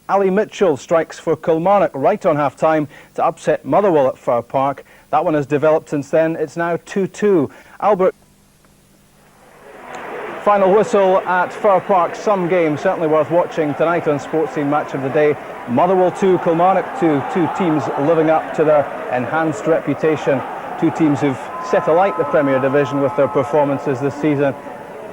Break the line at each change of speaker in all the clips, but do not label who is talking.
Ali Mitchell strikes for Kilmarnock right on half-time to upset Motherwell at Fir Park. That one has developed since then. It's now 2-2. Albert. Final whistle at Fir Park. Some game certainly worth watching tonight on Sports Scene Match of the Day. Motherwell 2, Kilmarnock 2. Two teams living up to their enhanced reputation. Two teams who've set alight the Premier Division with their performances this season.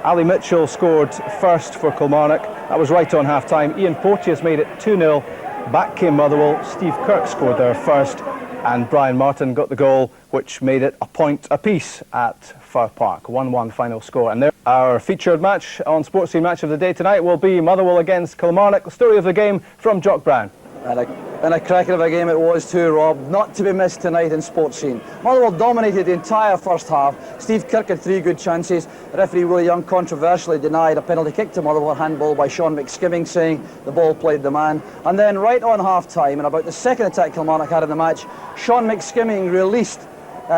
Ali Mitchell scored first for Kilmarnock. That was right on half-time. Ian Porteous made it 2-0. Back came Motherwell. Steve Kirk scored there first, and Brian Martin got the goal, which made it a point apiece at Fir Park. 1-1 final score. And there, our featured match on Sports Scene Match of the Day tonight will be Motherwell against Kilmarnock. The story of the game from Jock Brown.
And a cracker of a game it was too, Rob. Not to be missed tonight in Sports Scene. Motherwell dominated the entire first half. Steve Kirk had 3 good chances. Referee Willie Young controversially denied a penalty kick to Motherwell, handball by Sean McSkimming, saying the ball played the man. And then right on half-time, and about the second attack Kilmarnock had in the match, Sean McSkimming released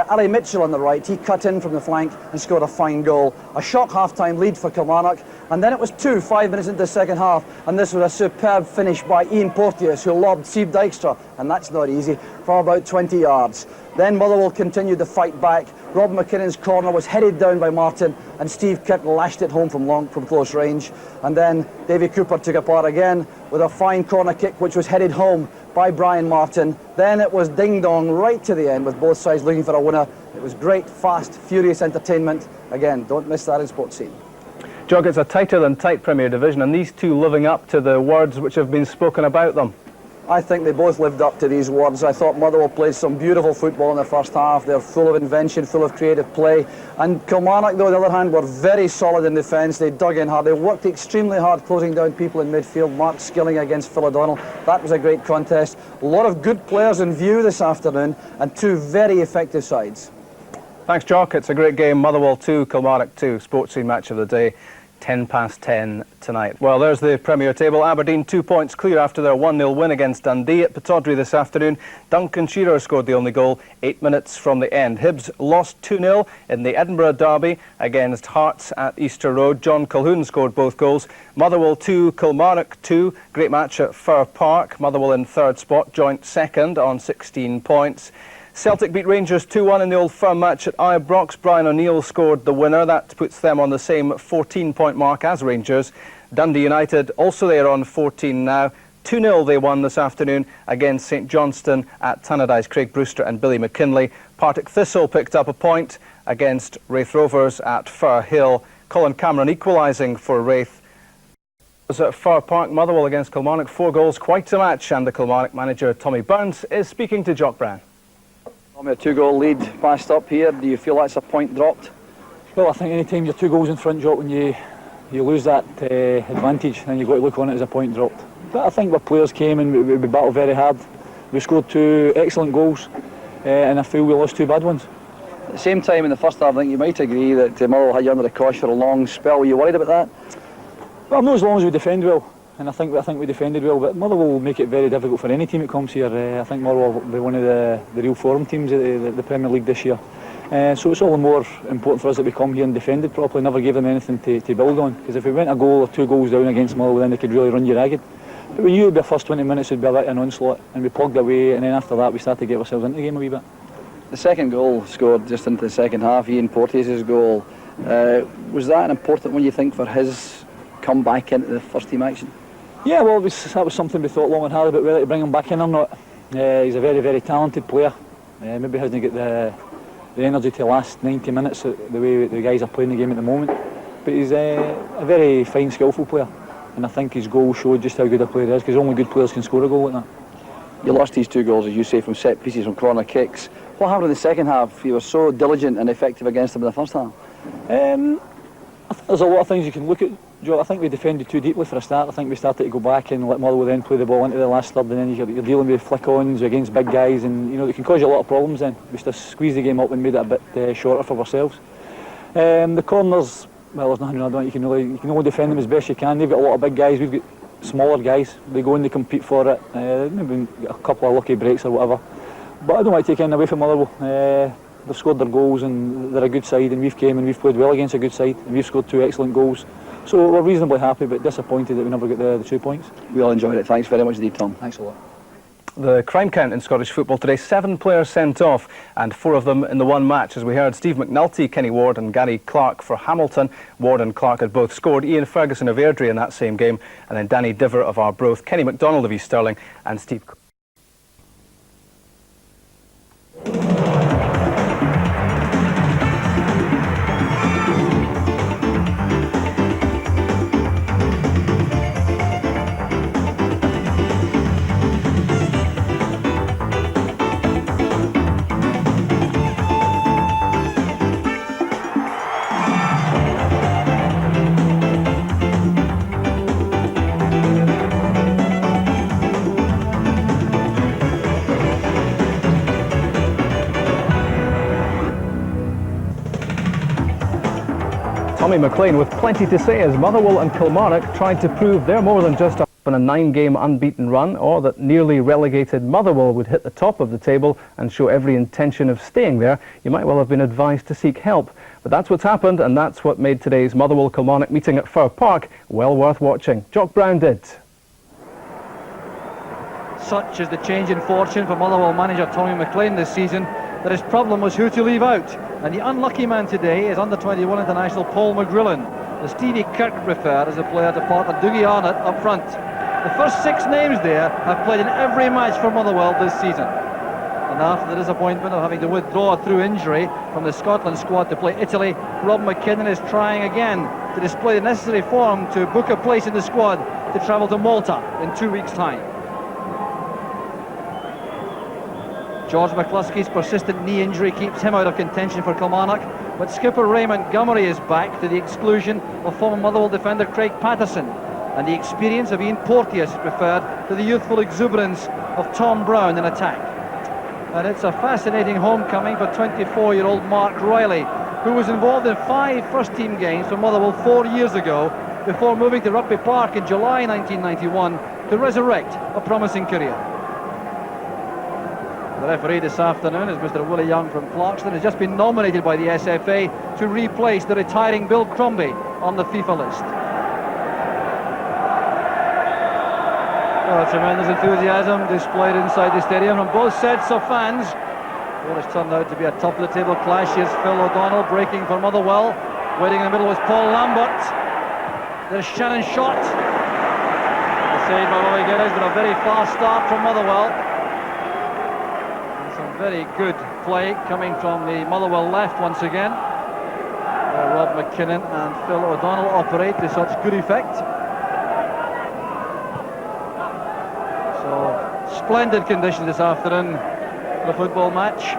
Ali Mitchell on the right. He cut in from the flank and scored a fine goal. A shock half-time lead for Kilmarnock, and then it was 5 minutes into the second half, and this was a superb finish by Ian Porteous, who lobbed Steve Dykstra, and that's not easy, from about 20 yards. Then Motherwell continued to fight back. Rob McKinnon's corner was headed down by Martin, and Steve Kirk lashed it home from close range. And then Davy Cooper took a part again with a fine corner kick, which was headed home by Brian Martin. Then it was ding-dong right to the end, with both sides looking for a winner. It was great, fast, furious entertainment. Again, don't miss that in Sports Scene.
Jog, it's a tighter than tight Premier Division, and these two living up to the words which have been spoken about them.
I think they both lived up to these words. I thought Motherwell played some beautiful football in the first half. They're full of invention, full of creative play. And Kilmarnock, though, on the other hand, were very solid in defence. They dug in hard. They worked extremely hard closing down people in midfield. Mark Skilling against Phil O'Donnell. That was a great contest. A lot of good players in view this afternoon, and two very effective sides.
Thanks, Jock. It's a great game. Motherwell 2, Kilmarnock 2. Sports Scene Match of the Day. 10:10 tonight. Well, there's the Premier table. Aberdeen 2 points clear after their 1-0 win against Dundee at Pittodrie this afternoon. Duncan Shearer scored the only goal 8 minutes from the end. Hibs lost 2-0 in the Edinburgh derby against Hearts at Easter Road. John Colquhoun scored both goals. Motherwell 2, Kilmarnock 2. Great match at Fir Park. Motherwell in third spot, joint second on 16 points. Celtic beat Rangers 2-1 in the Old Firm match at Ibrox. Brian O'Neill scored the winner. That puts them on the same 14-point mark as Rangers. Dundee United also there on 14 now. 2-0 they won this afternoon against St Johnstone at Tannadice. Craig Brewster and Billy McKinlay. Partick Thistle picked up a point against Raith Rovers at Fir Hill. Colin Cameron equalising for Raith. It was at Fir Park. Motherwell against Kilmarnock. 4 goals, quite a match. And the Kilmarnock manager, Tommy Burns, is speaking to Jock Brown.
A 2-goal lead passed up here. Do you feel that's a point dropped?
Well, I think any time you're 2 goals in front, Jock, when you lose that advantage, then you've got to look on it as a point dropped. But I think our players came and we battled very hard. We scored 2 excellent goals, and I feel we lost 2 bad ones.
At the same time, in the first half, I think you might agree that Motherwell had you under the cosh for a long spell. Were you worried about that?
Well, not as long as we defend well. And I think we defended well, but Motherwell will make it very difficult for any team that comes here. I think Motherwell will be one of the real form teams of the Premier League this year. So it's all the more important for us that we come here and defended properly, never gave them anything to build on. Because if we went a goal or 2 goals down against Motherwell, then they could really run you ragged. But we knew the first 20 minutes would be a bit of an onslaught, and we plugged away, and then after that we started to get ourselves into the game a wee bit.
The second goal scored just into the second half, Ian Porteous' goal. Was that an important one, you think, for his comeback into the first team action?
Yeah, well, that was something we thought long and hard about whether to bring him back in or not. He's a very, very talented player. Maybe hasn't got the energy to last 90 minutes the way the guys are playing the game at the moment. But he's a very fine, skillful player. And I think his goal showed just how good a player he is, because only good players can score a goal like that.
You lost these 2 goals, as you say, from set pieces, from corner kicks. What happened in the second half? You were so diligent and effective against them in the first half.
I think there's a lot of things you can look at, Joe. I think we defended too deeply for a start. I think we started to go back and let Motherwell then play the ball into the last third, and then you're dealing with flick-ons against big guys, and they can cause you a lot of problems then. We just squeezed the game up and made it a bit shorter for ourselves. The corners, well, there's nothing wrong. You can only defend them as best you can. They've got a lot of big guys, we've got smaller guys. They go in, they compete for it. Maybe a couple of lucky breaks or whatever. But I don't want to take anything away from Motherwell. They've scored their goals and they're a good side, and we've came and we've played well against a good side, and we've scored 2 excellent goals. So we're reasonably happy but disappointed that we never got the 2 points.
We all enjoyed it. Thanks very much indeed, Tom.
Thanks a lot.
The crime count in Scottish football today, 7 players sent off and 4 of them in the one match. As we heard, Steve McNulty, Kenny Ward and Gary Clark for Hamilton. Ward and Clark had both scored. Ian Ferguson of Airdrie in that same game, and then Danny Diver of Arbroath, Kenny MacDonald of East Stirling and Steve... Tommy McLean with plenty to say as Motherwell and Kilmarnock tried to prove they're more than just up on a 9-game unbeaten run, or that nearly relegated Motherwell would hit the top of the table and show every intention of staying there. You might well have been advised to seek help. But that's what's happened, and that's what made today's Motherwell-Kilmarnock meeting at Fir Park well worth watching. Jock Brown did.
Such is the change in fortune for Motherwell manager Tommy McLean this season that his problem was who to leave out. And the unlucky man today is under-21 international Paul McGrillen, the Stevie Kirk preferred as a player to partner Dougie Arnott up front. The first 6 names there have played in every match for Motherwell this season. And after the disappointment of having to withdraw through injury from the Scotland squad to play Italy, Rob McKinnon is trying again to display the necessary form to book a place in the squad to travel to Malta in 2 weeks' time. George McCluskey's persistent knee injury keeps him out of contention for Kilmarnock, but skipper Ray Montgomery is back to the exclusion of former Motherwell defender Craig Patterson, and the experience of Ian Porteous is preferred to the youthful exuberance of Tom Brown in attack. And it's a fascinating homecoming for 24-year-old Mark Reilly, who was involved in 5 first-team games for Motherwell 4 years ago, before moving to Rugby Park in July 1991 to resurrect a promising career. The referee this afternoon is Mr. Willie Young from Clarkston, has just been nominated by the SFA to replace the retiring Bill Crombie on the FIFA list. Oh, tremendous enthusiasm displayed inside the stadium from both sets of fans. What has turned out to be a top-of-the-table clash. Here's Phil O'Donnell breaking for Motherwell. Waiting in the middle was Paul Lambert. There's Shannon Shott. The save by Bobby Geddes, but a very fast start from Motherwell. Very good play coming from the Motherwell left once again. Rob McKinnon and Phil O'Donnell operate to such good effect. So, splendid conditions this afternoon for the football match.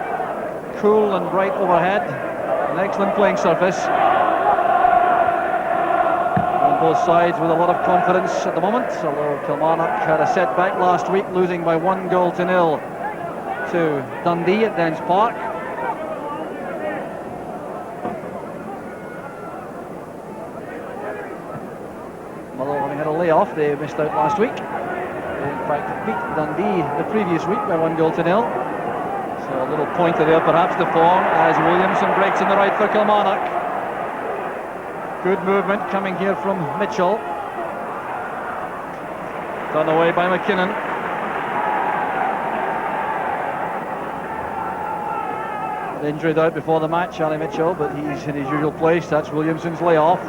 Cool and bright overhead. An excellent playing surface. On both sides with a lot of confidence at the moment, although Kilmarnock had a setback last week, losing by 1-0 to Dundee at Dens Park. Motherwell having had a layoff, they missed out last week. They in fact beat Dundee the previous week by 1-0. So a little pointer there perhaps to form as Williamson breaks in the right for Kilmarnock. Good movement coming here from Mitchell. Done away by McKinnon. Injured out before the match, Charlie Mitchell, but he's in his usual place. That's Williamson's layoff.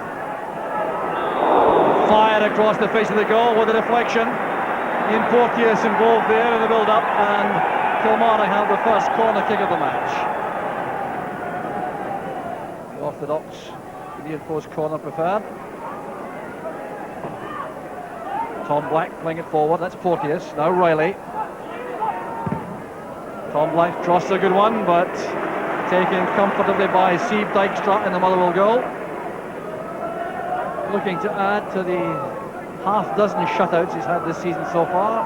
Fired across the face of the goal with a deflection. Ian Porteous involved there in the build-up, and Kilmarnock had the first corner kick of the match. The orthodox near post corner preferred. Tom Black playing it forward. That's Porteous. Now Reilly. Tom Black crossed a good one, but taken comfortably by Steve Dykstra in the Motherwell goal. Looking to add to the half-dozen shutouts he's had this season so far.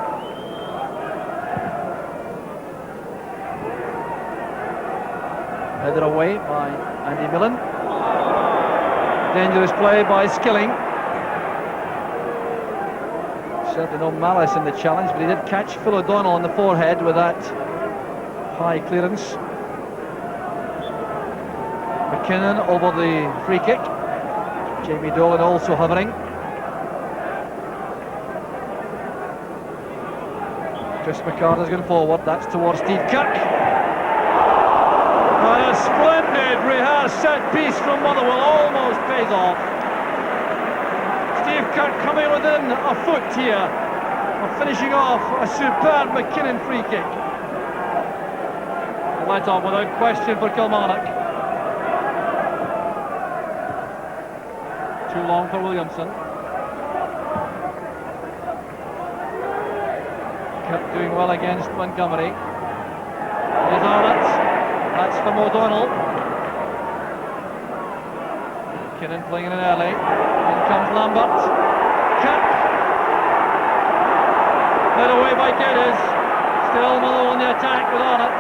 Headed away by Andy Mlln. Dangerous play by Skilling. Certainly no malice in the challenge, but he did catch Phil O'Donnell on the forehead with that high clearance. McKinnon over the free kick. Jamie Dolan also hovering. Chris McCarthy's going forward, that's towards Steve Kirk. And a splendid rehearsed set piece from Motherwell, almost pays off. Steve Kirk coming within a foot here of finishing off a superb McKinnon free kick. Let on without question for Kilmarnock. Too long for Williamson. Kirk doing well against Montgomery. Here's Arnott. That's from O'Donnell. McKinnon playing in early. In comes Lambert. Kirk. Led away by Geddes. Still Mlln on the attack with Arnott.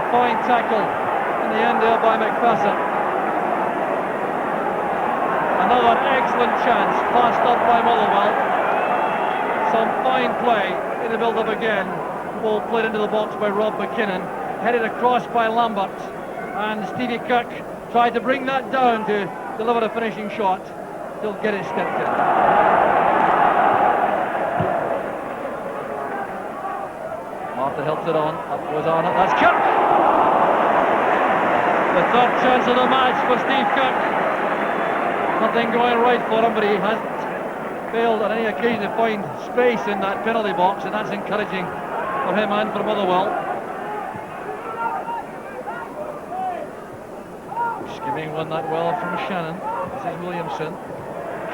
Fine tackle in the end there by MacPherson. Another excellent chance passed up by Motherwell. Some fine play in the build-up again. Ball played into the box by Rob McKinnon, headed across by Lambert, and Stevie Kirk tried to bring that down to deliver a finishing shot. Still Geddes stepped in. Martha helps it on. Up goes Arnott. That's Kirk. The third chance of the match for Steve Kirk. Nothing going right for him, but he hasn't failed on any occasion to find space in that penalty box, and that's encouraging for him and for Motherwell. McSkimming won that well from Shannon. This is Williamson.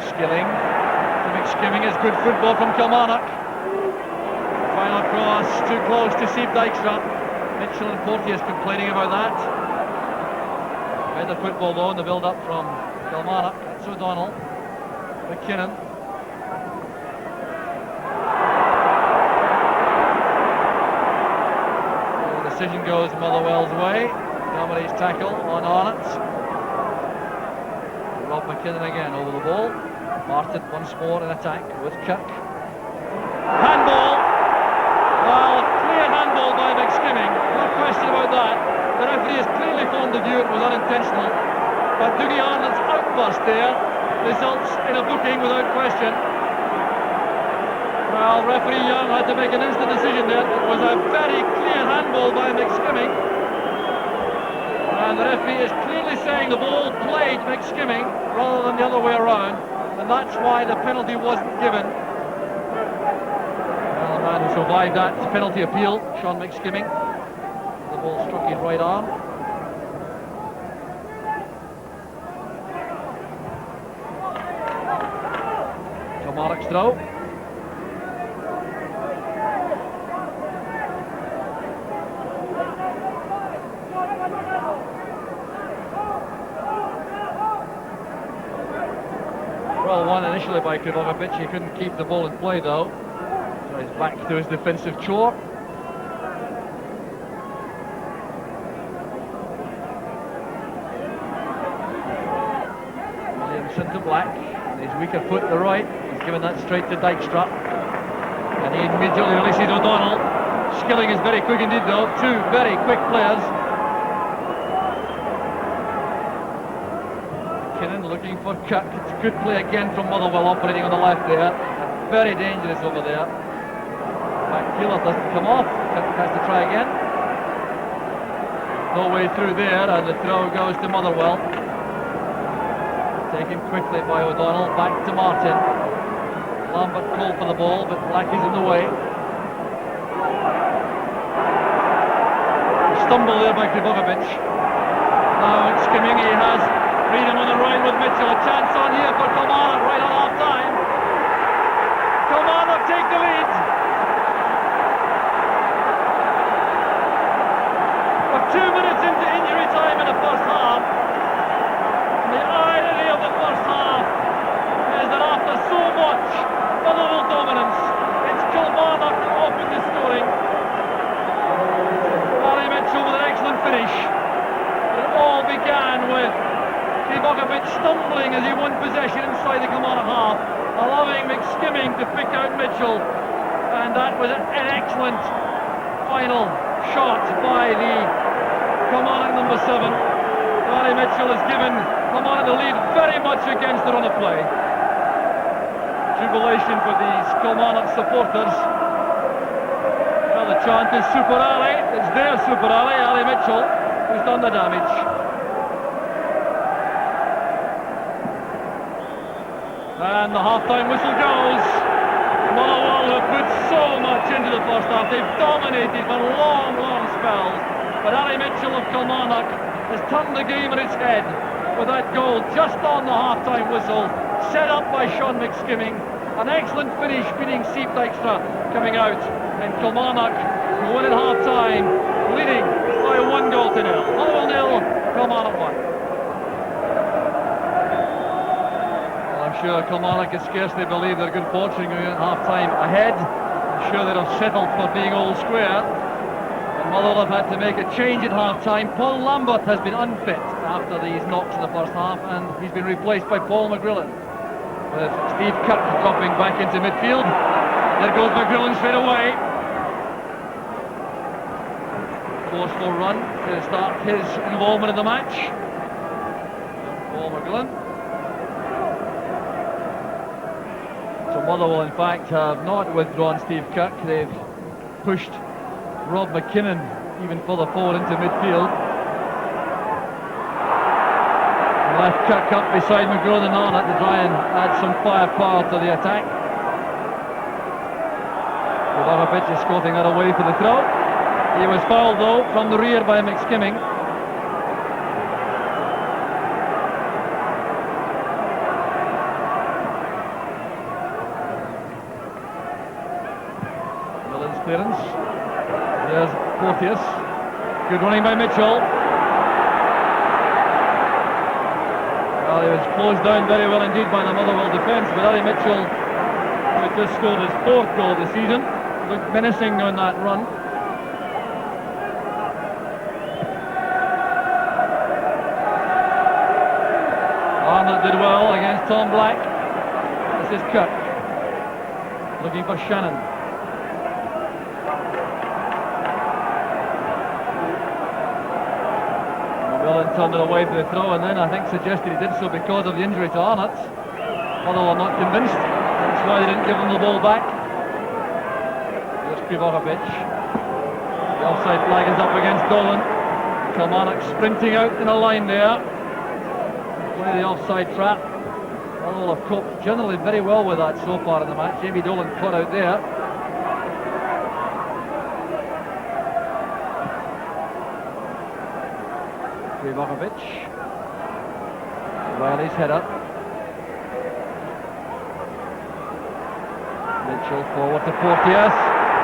Skilling to McSkimming is good football from Kilmarnock. Final cross, too close to Steve Dykstra. Mitchell and Porteous complaining about that. Better football though in the build-up from Kilmarnock. It's O'Donnell. McKinnon. The decision goes Motherwell's way. Montgomery's tackle on Arnott. Rob McKinnon again over the ball. Martin once more in attack with Kirk. Handball! Well, clear handball by McSkimming. No question about that. The referee is clearly fond of you, it was unintentional. But Dougie Arnott's outburst there results in a booking without question. Well, referee Young had to make an instant decision there. It was a very clear handball by McSkimming. And the referee is clearly saying the ball played McSkimming rather than the other way around. And that's why the penalty wasn't given. Well, the man who survived that penalty appeal, Sean McSkimming. The ball struck his right arm. Kilmarnock's throw. Well won initially by Krivojevic. He couldn't keep the ball in play though. So he's back to his defensive chore. To Black, and his weaker foot the right, he's given that straight to Dykstra, and he immediately releases O'Donnell. Skilling is very quick indeed though, two very quick players. McKinnon looking for Kirk. It's a good play again from Motherwell operating on the left there, very dangerous over there. McPherson doesn't come off, Kirk has to try again. No way through there, and the throw goes to Motherwell. Taken quickly by O'Donnell, back to Martin. Lambert called for the ball, but Black is in the way. Stumble there by Krivojevic. Now McSkimming, he has freedom on the right with Mitchell. A chance on here for Kilmarnock right on half time. Kilmarnock take the lead. We're 2 minutes into injury time in the first half. The irony of the first half is that after so much Motherwell dominance, it's Kilmarnock that opened the scoring. Barry Mitchell with an excellent finish. It all began with Krivojevic stumbling as he won possession inside the Kilmarnock half, allowing McSkimming to pick out Mitchell, and that was an excellent final shot by the Kilmarnock number 7. Gary Mitchell has given Kilmarnock the lead very much against the run of play. Jubilation for these Kilmarnock supporters. Well, the chant is Super Ali. It's their Super Ali, Ali Mitchell, who's done the damage. And the half-time whistle goes. Motherwell have put so much into the first half. They've dominated for long, long spells. But Ali Mitchell of Kilmarnock has turned the game on its head with that goal just on the half-time whistle, set up by Sean McSkimming. An excellent finish, beating Steve Dykstra coming out. And Kilmarnock win at half-time, leading by 1-0. Motherwell 0, Kilmarnock 1. I'm sure Kilmarnock can scarcely believe their good fortune going at half-time ahead. I'm sure they'd have settled for being all square. And Motherwell have had to make a change at half-time. Paul Lambert has been unfit after these knocks in the first half, and he's been replaced by Paul McGrillen. With Steve Kirk dropping back into midfield. There goes McGrillen straight away. Forceful run to start his involvement in the match. Paul McGrillen. So Motherwell, in fact, have not withdrawn Steve Kirk. They've pushed Rob McKinnon even further forward into midfield. And left Kirk up beside McGraw and Arnott to try and add some firepower to the attack. Kovacevic is scoring that away for the throw. He was fouled though from the rear by McSkimming. Mlln's clearance. There's Porteous. Good running by Mitchell. Well, he was closed down very well indeed by the Motherwell defence, but Ali Mitchell, who had just scored his 4th goal of the season, looked menacing on that run. Arnold did well against Tom Black. This is Kirk, looking for Shannon. Mlln turned it away for the throw, and then I think suggested he did so because of the injury to Arnott. Although I'm not convinced. That's why they didn't give him the ball back. Here's Kovacevic. The offside flag is up against Dolan. Kilmarnock sprinting out in a line there. Play the offside trap. Motherwell have coped generally very well with that so far in the match. Jamie Dolan caught out there. Kovacevic. Reilly's header. Mitchell forward to Porteous.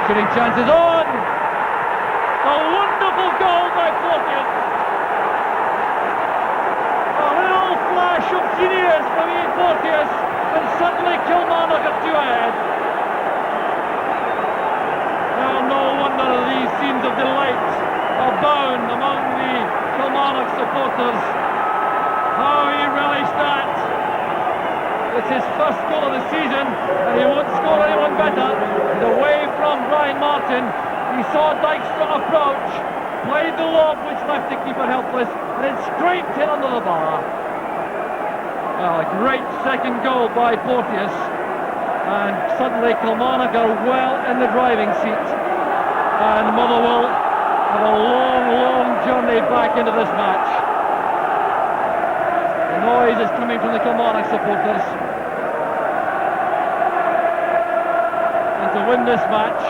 Shooting chances on! A wonderful goal by Porteous! A little flash of genius from Ian Porteous, and suddenly Kilmarnock are 2 ahead. Well, no wonder these scenes of delight abound among the Kilmarnock supporters. How he relished that. It's his first goal of the season, and he won't score anyone better. He's away from Brian Martin. He saw Dykstra approach, played the lob which left the keeper helpless, and it scraped in under the bar. Well, a great second goal by Porteous, and suddenly Kilmarnock are well in the driving seat, and Motherwell have a long, long journey back into this match. The noise is coming from the Kilmarnock supporters. And to win this match,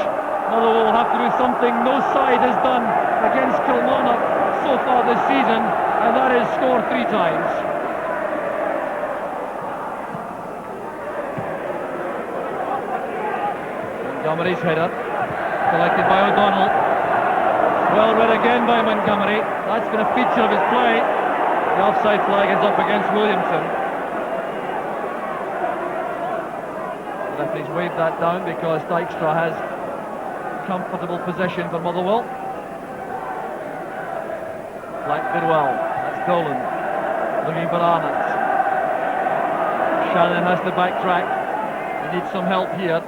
Motherwell will have to do something no side has done against Kilmarnock so far this season, and that is score 3 times. Montgomery's header, collected by O'Donnell. Well read again by Montgomery. That's been a feature of his play. The offside flag is up against Williamson. The referee's waved that down because Dykstra has comfortable possession for Motherwell. Black did well. That's Dolan looking for Arnott. Shannon has to backtrack. He needs some help here.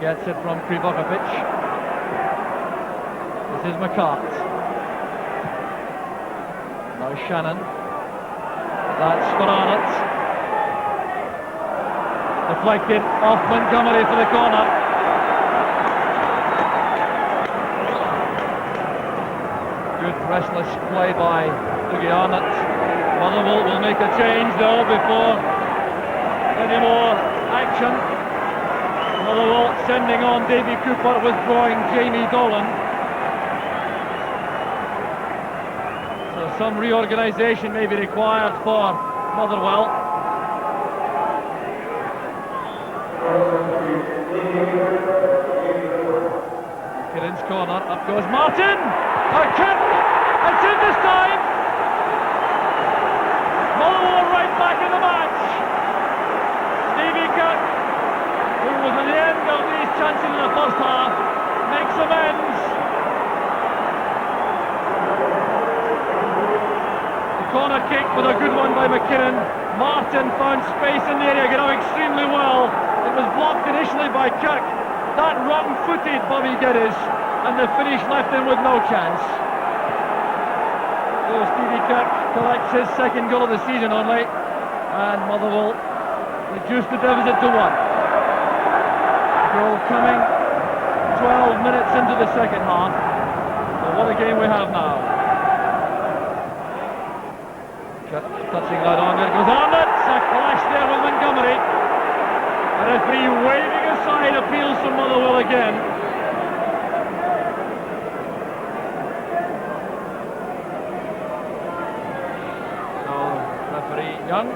Gets it from Kovacevic. This is McCart. Now Shannon. That's for Arnott. Deflected off Montgomery for the corner. Good restless play by Dougie Arnott. Motherwell will make a change though before any more action. Motherwell sending on Davy Cooper, withdrawing Jamie Dolan. So some reorganisation may be required for Motherwell. Kiddin's corner, up goes Martin! A kick! It's in this time! Motherwell right back in the match! Stevie Kirk, who was at the end of these chances in the first half, makes amends. The corner kick with a good one by McKinnon. Martin found space in the area, got out extremely well. It was blocked initially by Kirk. That wrong-footed Bobby Geddes, and the finish left him with no chance. So Stevie Kirk collects his second goal of the season only, and Motherwell reduced the deficit to 1. Goal coming 12 minutes into the second half. So what a game we have now. Kirk touching that on, there goes Arnott. A clash there with Montgomery. The referee waving aside appeals from Motherwell again. Young,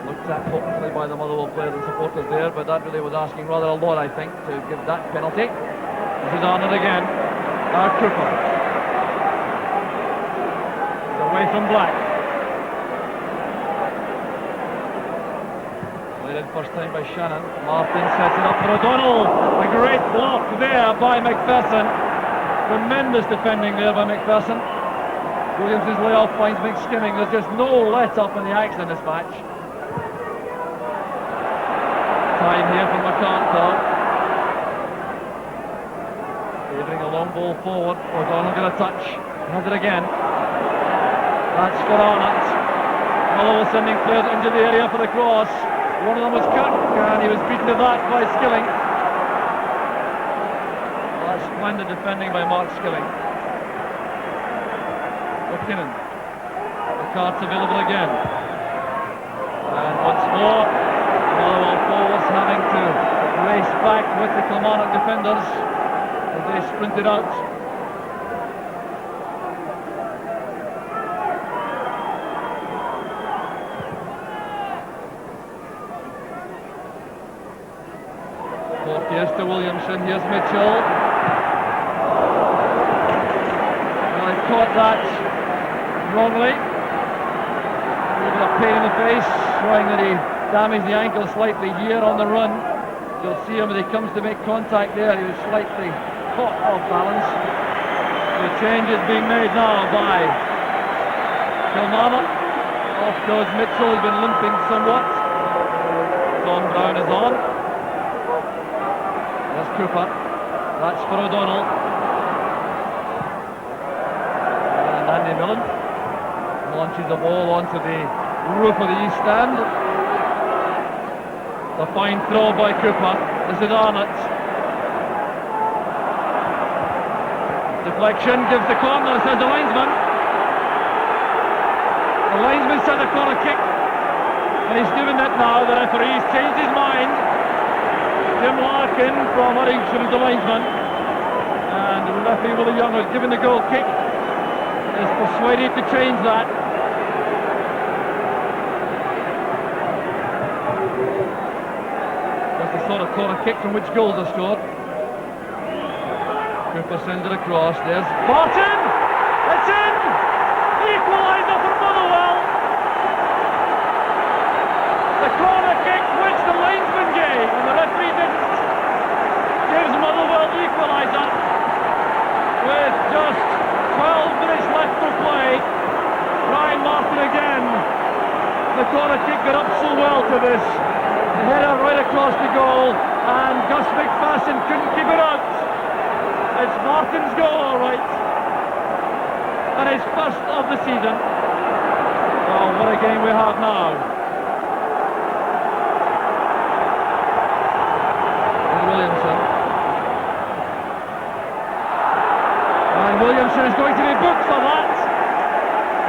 looked at hopefully by the Motherwell players and supporters there, but that really was asking rather a lot, I think, to give that penalty. This is Arnott again. Cooper. He's away from Black. Played in first time by Shannon. Martin sets it up for O'Donnell. A great block there by MacPherson. Tremendous defending there by MacPherson. Williamson's layoff finds McSkimming. There's just no let-up in the action in this match. Time here for McCarthy. Favouring a long ball forward. O'Donnell got a touch. Has it again. That's for Arnott. Motherwell sending players into the area for the cross. One of them was Kirk, and he was beaten to that by Skilling. Well, that's splendid defending by Mark Skilling. McKinnon. The card's available again. And once more, Motherwell forwards having to race back with the Kilmarnock defenders as they sprinted out. Porteous to Williamson. Here's Mitchell. Well, he caught that wrongly. A little bit of pain in the face, showing that he damaged the ankle slightly here on the run. You'll see him as he comes to make contact there. He was slightly caught off balance. The change is being made now by Kilmarnock. Off goes Mitchell, who's been limping somewhat. Don Brown is on. There's Cooper. That's for O'Donnell. And Andy Mlln launches the ball onto the roof of the east stand. The fine throw by Cooper. This is Arnott. Deflection gives the corner, says the linesman. The linesman set the corner kick, and he's doing that now. The referee's changed his mind. Jim Larkin from Huddersfield is the linesman, and the referee Willie Young, who's given the goal kick, is persuaded to change that. That's the sort of corner kick from which goals are scored. Cooper sends it across. There's Martin! It's in! The equaliser for Motherwell! The corner kick which the linesman gave, and the referee didn't, gives Motherwell the equaliser with just 12 minutes left to play. Ryan Martin again. The corner kick got up so well to this. The header right across the goal, and Gus MacPherson couldn't keep it out. It's Martin's goal, all right. and his first of the season. Oh, what a game we have now. And Williamson. And Williamson is going to be booked for that.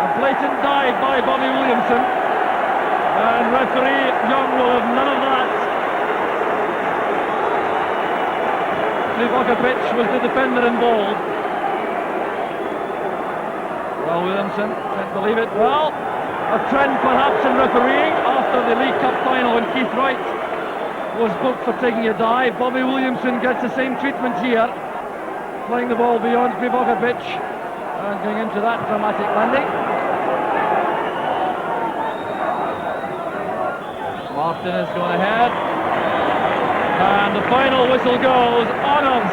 A blatant dive by Bobby Williamson. And referee Young will have none of that. Livakovic was the defender involved. Well, Williamson can't believe it. Well, a trend perhaps in refereeing after the League Cup final when Keith Wright was booked for taking a dive. Bobby Williamson gets the same treatment here, playing the ball beyond Livakovic and going into that dramatic landing. Martin has gone ahead, and the final whistle goes. Honours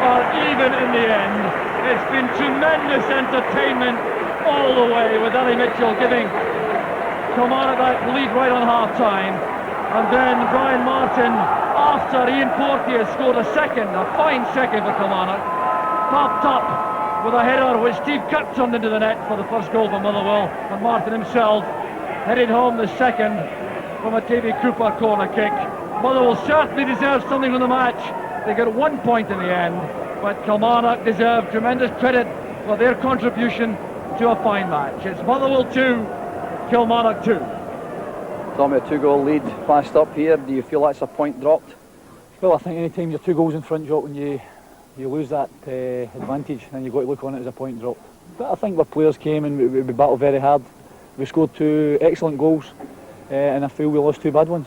are even in the end. It's been tremendous entertainment all the way, with Ellie Mitchell giving Kilmarnock that lead right on half-time, and then Brian Martin, after Ian Porteous scored a fine second for Kilmarnock, popped up with a header which Steve Kirk turned into the net for the first goal for Motherwell, and Martin himself headed home the second from a Davy Cooper corner kick. Motherwell certainly deserves something from the match. They got 1 point in the end, but Kilmarnock deserve tremendous credit for their contribution to a fine match. It's Motherwell 2, Kilmarnock 2.
Tommy, a 2-goal lead flashed up here. Do you feel that's a point dropped?
Well, I think any time you're 2 goals in front, Jock, when you lose that advantage, then you've got to look on it as a point dropped. But I think our players came and we battled very hard. We scored 2 excellent goals, and I feel we lost 2 bad ones.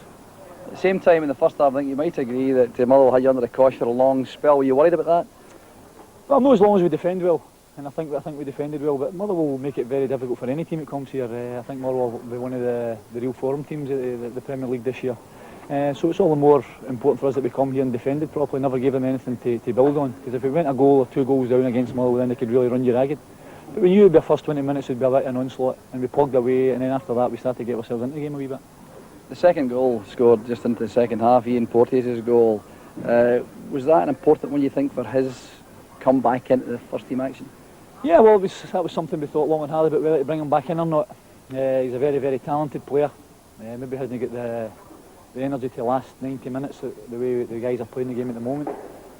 At the same time in the first half, I think you might agree that Motherwell had you under the cosh for a long spell. Were you worried about that?
Well, not as long as we defend well, and I think we defended well, but Motherwell will make it very difficult for any team that comes here. I think Motherwell will be one of the real form teams of the Premier League this year. So it's all the more important for us that we come here and defended properly, never gave them anything to build on, because if we went a goal or 2 goals down against Motherwell, then they could really run you ragged. But we knew the first 20 minutes would be a bit of an onslaught, and we plugged away, and then after that we started to get ourselves into the game a wee bit.
The second goal scored just into the second half, Ian Porteous' goal. Was that an important one, you think, for his comeback into the first team action?
Yeah, well, that was something we thought long and hard about, whether to bring him back in or not. He's a very, very talented player. Maybe hasn't got the energy to last 90 minutes the way the guys are playing the game at the moment.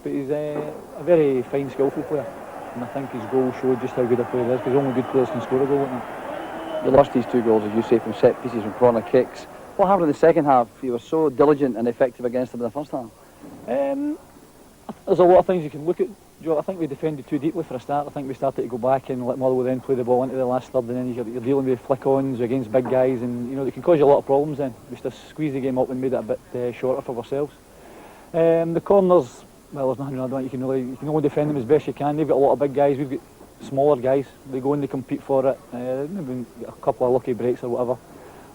But he's a very fine, skillful player. And I think his goal showed just how good a player he is, because only good players can score a goal like that.
You lost these 2 goals, as you say, from set pieces and corner kicks. What happened in the second half? You were so diligent and effective against them in the first half.
There's a lot of things you can look at, Joe. I think we defended too deeply for a start. I think we started to go back and let Motherwell then play the ball into the last third, and then you're dealing with flick-ons against big guys, and they can cause you a lot of problems then. We just squeezed the game up and made it a bit shorter for ourselves. The corners, well, there's nothing wrong. You can only defend them as best you can. They've got a lot of big guys, we've got smaller guys. They go and they compete for it. Maybe a couple of lucky breaks or whatever.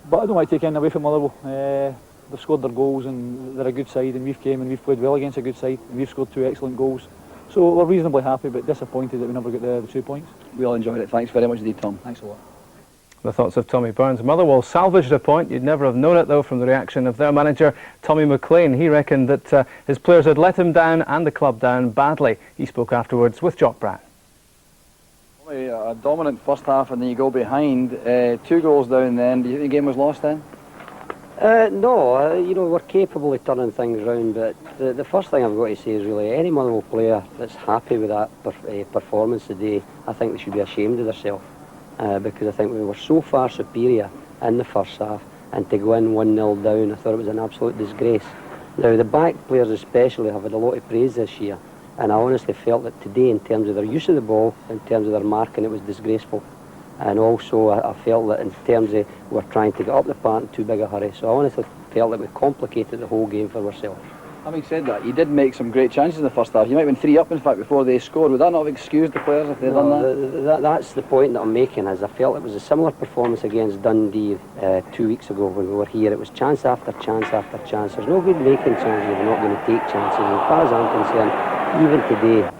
But I don't want to take anything away from Motherwell. They've scored their goals and they're a good side, and we've came and we've played well against a good side, and we've scored 2 excellent goals. So we're reasonably happy, but disappointed that we never got the 2 points.
We all enjoyed it. Thanks very much indeed, Tom.
Thanks a lot.
The thoughts of Tommy Burns. Motherwell salvaged a point. You'd never have known it, though, from the reaction of their manager, Tommy McLean. He reckoned that his players had let him down and the club down badly. He spoke afterwards with Jock Brown.
A dominant first half, and then you go behind. 2 goals down then. Do you think the game was lost then?
No, we're capable of turning things round, but the first thing I've got to say is really any Motherwell player that's happy with that performance today, I think they should be ashamed of themselves, because I think we were so far superior in the first half, and to go in 1-0 down, I thought it was an absolute disgrace. Now the back players especially have had a lot of praise this year, and I honestly felt that today, in terms of their use of the ball, in terms of their marking, it was disgraceful. And also I felt that in terms of we're trying to get up the park in too big a hurry. So I honestly felt that we complicated the whole game for ourselves.
Having said that, you did make some great chances in the first half. You might have been 3 up, in fact, before they scored. Would that not have excused the players if they'd done that?
That's the point that I'm making, is I felt it was a similar performance against Dundee 2 weeks ago when we were here. It was chance after chance after chance. There's no good making chances if you're not going to take chances. As far as I'm concerned, even today,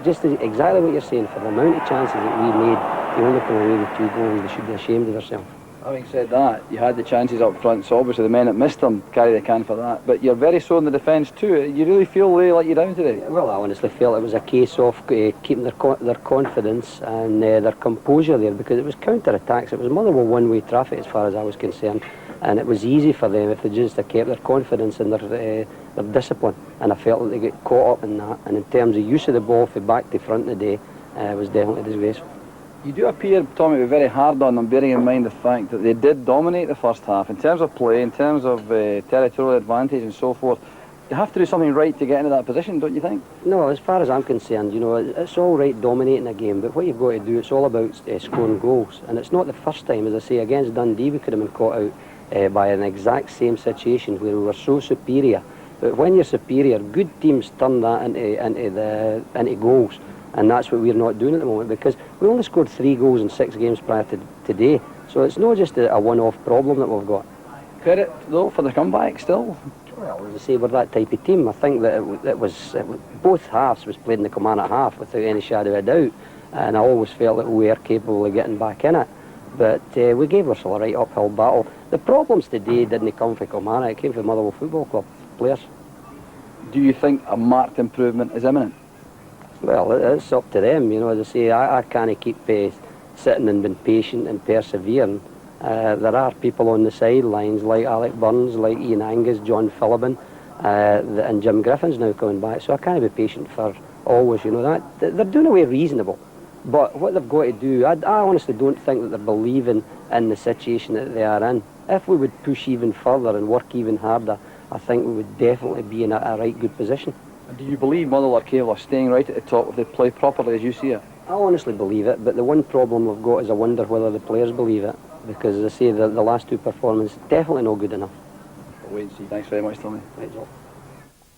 just exactly what you're saying, for the amount of chances that we made, you only come away with 2 goals, they should be ashamed of themselves.
Having said that, you had the chances up front, so obviously the men that missed them carry the can for that. But you're very sore in the defence too. You really feel they let you down today?
Well, I honestly felt it was a case of keeping their confidence and their composure there, because it was counter-attacks. It was Motherwell one-way traffic as far as I was concerned, and it was easy for them if they just kept their confidence and their discipline. And I felt that they get caught up in that. And in terms of use of the ball from back to front today, it was definitely disgraceful.
You do appear, Tommy, to be very hard on them, bearing in mind the fact that they did dominate the first half. In terms of play, in terms of territorial advantage and so forth, you have to do something right to get into that position, don't you think?
No, as far as I'm concerned, you know, it's all right dominating a game, but what you've got to do, it's all about scoring goals. And it's not the first time, as I say, against Dundee we could have been caught out by an exact same situation where we were so superior. But when you're superior, good teams turn that into goals. And that's what we're not doing at the moment, because we only scored 3 goals in 6 games prior to today. So it's not just a one-off problem that we've got.
Credit, though, for the comeback still?
Well, as I say, we're that type of team. I think that it was both halves was played in the Kilmarnock half without any shadow of doubt. And I always felt that we were capable of getting back in it. But we gave ourselves a right uphill battle. The problems today didn't come from Kilmarnock, it came from Motherwell Football Club players.
Do you think a marked improvement is imminent?
Well, it's up to them, you know. As I say, I can't keep sitting and being patient and persevering. There are people on the sidelines like Alec Burns, like Ian Angus, John Phillippen, and Jim Griffin's now coming back. So I can't be patient for always, you know. That they're doing away reasonable, but what they've got to do, I honestly don't think that they're believing in the situation that they are in. If we would push even further and work even harder, I think we would definitely be in a right good position.
And do you believe Motherwell are capable of staying right at the top if they play properly as you see it?
I honestly believe it, but the one problem we've got is I wonder whether the players believe it, because as I say, the last 2 performances definitely not good enough.
We'll wait and see. Thanks very much, Tommy.
Right, so.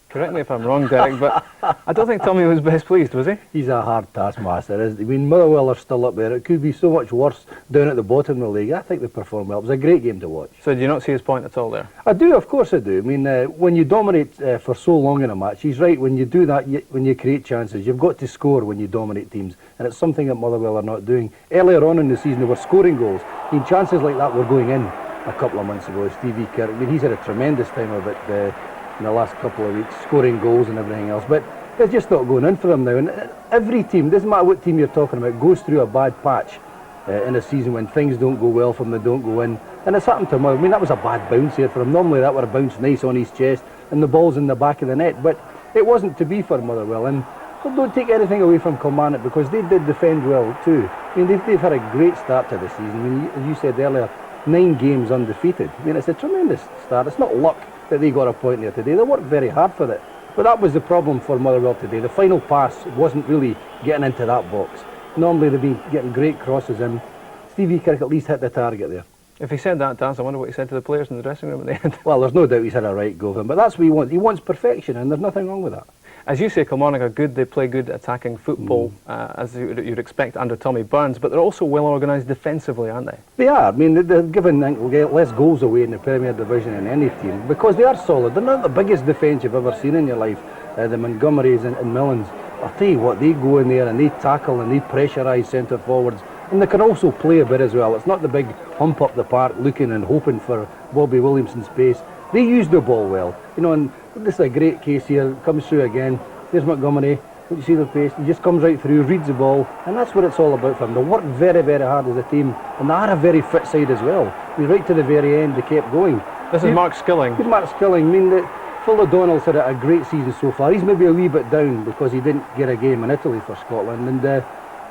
Correct me if I'm wrong, Derek, but I don't think Tommy was best pleased, was he?
He's a hard taskmaster, isn't he? I mean, Motherwell are still up there. It could be so much worse down at the bottom of the league. I think they performed well. It was a great game to watch.
So do you not see his point at all there?
I do, of course I do. I mean, when you dominate for so long in a match, he's right. When you do that, when you create chances, you've got to score when you dominate teams. And it's something that Motherwell are not doing. Earlier on in the season, they were scoring goals. I mean, chances like that were going in a couple of months ago. Stevie Kirk, I mean, he's had a tremendous time of it in the last couple of weeks, scoring goals and everything else, but it's just not going in for them now. And every team, doesn't matter what team you're talking about, goes through a bad patch in a season when things don't go well for them, they don't go in. And it's happened to him. I mean, that was a bad bounce here for him. Normally that would have bounced nice on his chest and the ball's in the back of the net, but it wasn't to be for Motherwell. And don't take anything away from Kilmarnock, because they did defend well too. I mean, they've had a great start to the season. I mean, as you said earlier, 9 games undefeated. I mean, it's a tremendous start. It's not luck that they got a point there today. They worked very hard for it. But that was the problem for Motherwell today. The final pass wasn't really getting into that box. Normally they've been getting great crosses in. Stevie Kirk at least hit the target there.
If he said that to us, I wonder what he said to the players in the dressing room at the end.
Well, there's no doubt he's had a right go of him, but that's what he wants. He wants perfection, and there's nothing wrong with that.
As you say, Kilmarnock are good. They play good attacking football, as you'd expect under Tommy Burns, but they're also well organised defensively, aren't they?
They are. I mean, they're giving less goals away in the Premier Division than any team, because they are solid. They're not the biggest defence you've ever seen in your life. The Montgomerys and Mllns, I'll tell you what, they go in there and they tackle and they pressurise centre forwards, and they can also play a bit as well. It's not the big hump up the park looking and hoping for Bobby Williamson's pace. They use the ball well, you know, and this is a great case here. Comes through again. There's Montgomery. Don't you see the pace? He just comes right through, reads the ball, and that's what it's all about for them. They work very, very hard as a team, and they are a very fit side as well. I mean, right to the very end, they kept going.
This is Mark Skilling.
Here's Mark Skilling. I mean, Phil O'Donnell's had a great season so far. He's maybe a wee bit down because he didn't get a game in Italy for Scotland, and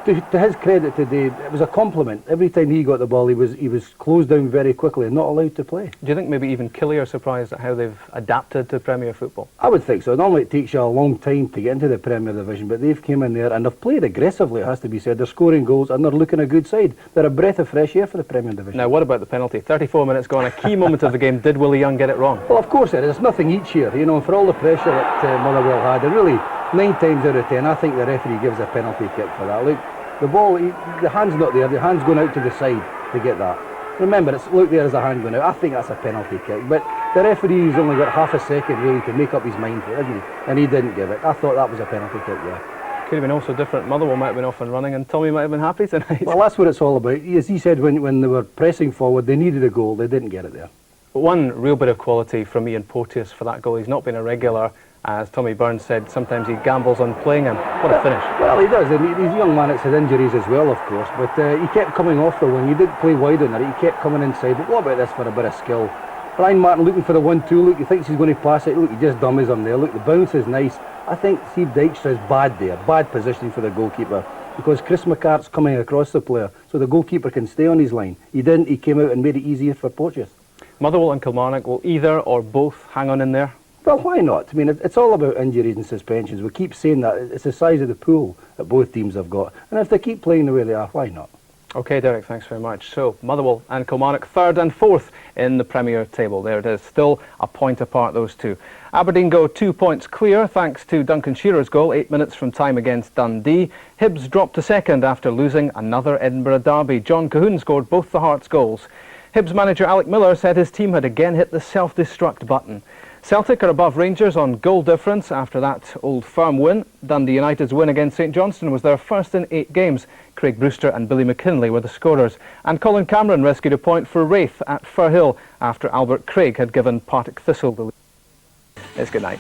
to his credit today, it was a compliment. Every time he got the ball, he was closed down very quickly and not allowed to play.
Do you think maybe even Killie are surprised at how they've adapted to Premier football?
I would think so. Normally it takes you a long time to get into the Premier Division, but they've came in there and they've played aggressively, it has to be said. They're scoring goals and they're looking a good side. They're a breath of fresh air for the Premier Division.
Now, what about the penalty? 34 minutes gone, a key moment of the game. Did Willie Young get it wrong?
Well, of course it is. It's nothing each year, you know, for all the pressure that Motherwell had. And really, 9 times out of 10, I think the referee gives a penalty kick for that. Look, the ball, the hand's not there, the hand's going out to the side to get that. Remember, look, there's a hand going out. I think that's a penalty kick, but the referee's only got half a second really to make up his mind for it, hasn't he? And he didn't give it. I thought that was a penalty kick, yeah.
Could have been also different. Motherwell might have been off and running, and Tommy might have been happy tonight.
Well, that's what it's all about. As he said, when they were pressing forward, they needed a goal. They didn't get it there.
One real bit of quality from Ian Porteous for that goal. He's not been a regular. As Tommy Burns said, sometimes he gambles on playing him. What a finish.
Well, he does, and he's a young man that's had injuries as well, of course, but he kept coming off the wing. He didn't play wide on it, he kept coming inside. But what about this for a bit of skill? Brian Martin looking for the 1-2, look, he thinks he's going to pass it, look, he just dummies him there. Look, the bounce is nice. I think Steve Dykstra is bad there, bad positioning for the goalkeeper, because Chris McCart's coming across the player, so the goalkeeper can stay on his line. He didn't, he came out and made it easier for Porteous.
Motherwell and Kilmarnock will either or both hang on in there.
Well, why not? I mean, it's all about injuries and suspensions. We keep saying that. It's the size of the pool that both teams have got. And if they keep playing the way they are, why not?
OK, Derek, thanks very much. So, Motherwell and Kilmarnock, 3rd and 4th in the Premier table. There it is, still a point apart, those two. Aberdeen go 2 points clear, thanks to Duncan Shearer's goal, 8 minutes from time against Dundee. Hibs dropped to 2nd after losing another Edinburgh derby. John Cahoon scored both the Hearts' goals. Hibs manager Alec Miller said his team had again hit the self-destruct button. Celtic are above Rangers on goal difference after that Old Firm win. Dundee United's win against St Johnstone was their first in 8 games. Craig Brewster and Billy McKinlay were the scorers. And Colin Cameron rescued a point for Wraith at Firhill after Albert Craig had given Partick Thistle the lead. It's good night.